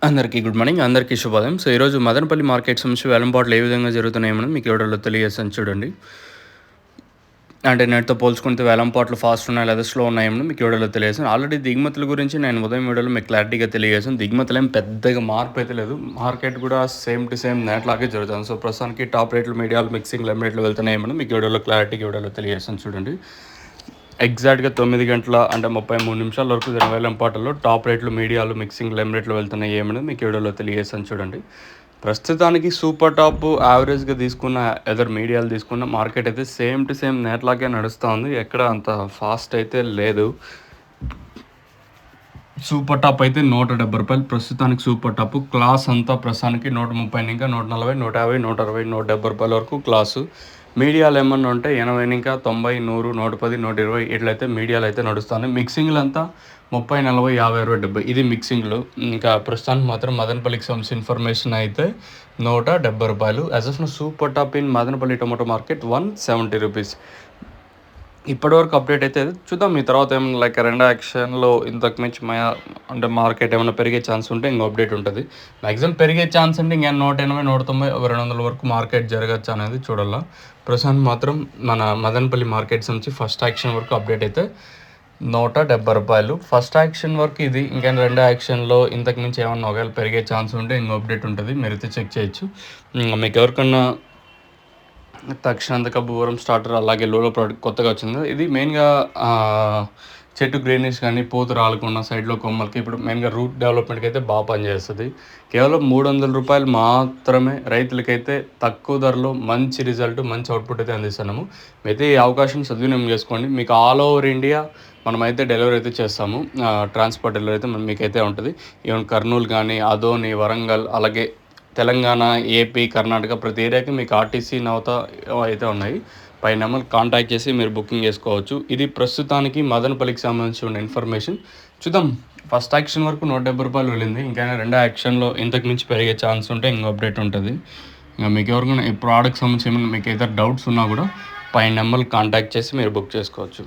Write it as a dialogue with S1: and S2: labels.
S1: అందరికీ good morning. అందరికీ శుభోదయం. సో, ఈరోజు మదనపల్లి మార్కెట్ సంబంధించి వేలంపాట్లు ఏ విధంగా జరుగుతున్నాయో మీకు ఈ వీడియోలో తెలియజేస్తాను చూడండి. అంటే నేటితో పోల్చుకుంటే వేలంపాట్లు ఫాస్ట్ ఉన్నాయా లేదా స్లో ఉన్నాయేమో మీకు ఈ వీడియోలో తెలియజేస్తాను. ఆల్రెడీ దిగుమతుల గురించి నేను ఉదయం వీడియోలో మీకు క్లారిటీగా తెలియజేశాను. దిగుమతులు ఏం పెద్దగా మార్పు అయితే లేదు. మార్కెట్ కూడా సేమ్ టు సేమ్ నేట్లాగే జరుగుతుంది. సో, ప్రస్తుతానికి టాప్ రేట్లు, మీడియాలు, మిక్సింగ్ లెమ్ రేట్లు వెళ్తున్నాయేమో మీకు ఈ వీడియోలో క్లారిటీగా వీడియోలో తెలియజేస్తాను చూడండి. ఎగ్జాక్ట్గా 9 గంటల అంటే 33 నిమిషాల వరకు జరిగిన వేలంపాటల్లో టాప్ రేట్లు, మీడియాలు, మిక్సింగ్ లెమ్ రేట్లు వెళ్తున్నాయి ఏమని మీకు వీడియోలో తెలియజేస్తాను చూడండి. ప్రస్తుతానికి సూపర్ టాప్ యావరేజ్గా తీసుకున్న ఎదర్ మీడియాలు తీసుకున్న మార్కెట్ అయితే సేమ్ టు సేమ్ నేట్లాగే నడుస్తూ ఉంది. ఎక్కడ అంత ఫాస్ట్ అయితే లేదు. సూపర్ టాప్ అయితే ₹170 ప్రస్తుతానికి సూపర్ టాప్ క్లాస్ అంతా ప్రస్తుతానికి 130 ఇంకా 140, 150, 160, ₹170 వరకు క్లాసు. మీడియాలు ఏమన్నా ఉంటే 80 ఇంకా 90, 100, 110, 120 ఇట్లయితే మీడియాలు అయితే నడుస్తాయి. మిక్సింగ్లు అంతా 30, 40, 50, 60, 70 ఇది మిక్సింగ్లు. ఇంకా ప్రస్తుతానికి మాత్రం మదనపల్లికి సంబంధించిన ఇన్ఫర్మేషన్ అయితే ₹170. As of super top in Madanapalle tomato market ₹170. ఇప్పటివరకు అప్డేట్ అయితే చూద్దాం. మీ తర్వాత ఏమైనా లైక్ రెండో యాక్షన్లో ఇంతకు మించి అంటే మార్కెట్ ఏమైనా పెరిగే ఛాన్స్ ఉంటే ఇంకో అప్డేట్ ఉంటుంది. మ్యాక్సిమం పెరిగే ఛాన్స్ అంటే ఇంకా 180, 190, 200 వరకు మార్కెట్ జరగచ్చు అనేది చూడాలా. ప్రస్తుతం మాత్రం మన మదనపల్లి మార్కెట్స్ నుంచి ఫస్ట్ యాక్షన్ వరకు అప్డేట్ అయితే ₹170. ఫస్ట్ యాక్షన్ వరకు ఇది. ఇంకా రెండో యాక్షన్లో ఇంతకు మించి ఏమన్నా ఒకవేళ పెరిగే ఛాన్స్ ఉంటే ఇంకో అప్డేట్ ఉంటుంది. మీరైతే చెక్ చేయొచ్చు. మీకు ఎవరికన్నా తక్షణంతక భూవరం స్టార్టర్ అలాగే లోలో ప్రోడక్ట్ కొత్తగా వచ్చింది. ఇది మెయిన్గా చెట్టు గ్రీనిష్ కానీ పూత రాలకుండా సైడ్లో కొమ్మలకి ఇప్పుడు మెయిన్గా రూట్ డెవలప్మెంట్కి అయితే బాగా పనిచేస్తుంది. కేవలం ₹300 మాత్రమే రైతులకైతే తక్కువ ధరలో మంచి రిజల్ట్, మంచి అవుట్పుట్ అయితే అందిస్తున్నాము. అయితే ఈ అవకాశం సద్వినియోగం చేసుకోండి. మీకు ఆల్ ఓవర్ ఇండియా మనమైతే డెలివరీ అయితే చేస్తాము. ట్రాన్స్పోర్ట్ డెలివరీ అయితే మీకైతే ఉంటుంది. ఈవెన్ కర్నూలు కానీ, అదోని, వరంగల్ అలాగే తెలంగాణ, ఏపీ, కర్ణాటక ప్రతి ఏరియాకి మీకు ఆర్టీసీ నవత అయితే ఉన్నాయి. పై నెంబర్ కాంటాక్ట్ చేసి మీరు బుకింగ్ చేసుకోవచ్చు. ఇది ప్రస్తుతానికి మదనపల్లికి సంబంధించి ఉన్న ఇన్ఫర్మేషన్. చూద్దాం. ఫస్ట్ యాక్షన్ వరకు ₹170 వెళ్ళింది. ఇంకా రెండో యాక్షన్లో ఇంతకు మించి పెరిగే ఛాన్స్ ఉంటే ఇంకో అప్డేట్ ఉంటుంది. ఇంకా మీకు ఎవరికైనా ఈ ప్రోడక్ట్ సంబంధించి ఏమైనా మీకు ఏదైనా డౌట్స్ ఉన్నా కూడా పై నెంబర్ కాంటాక్ట్ చేసి మీరు బుక్ చేసుకోవచ్చు.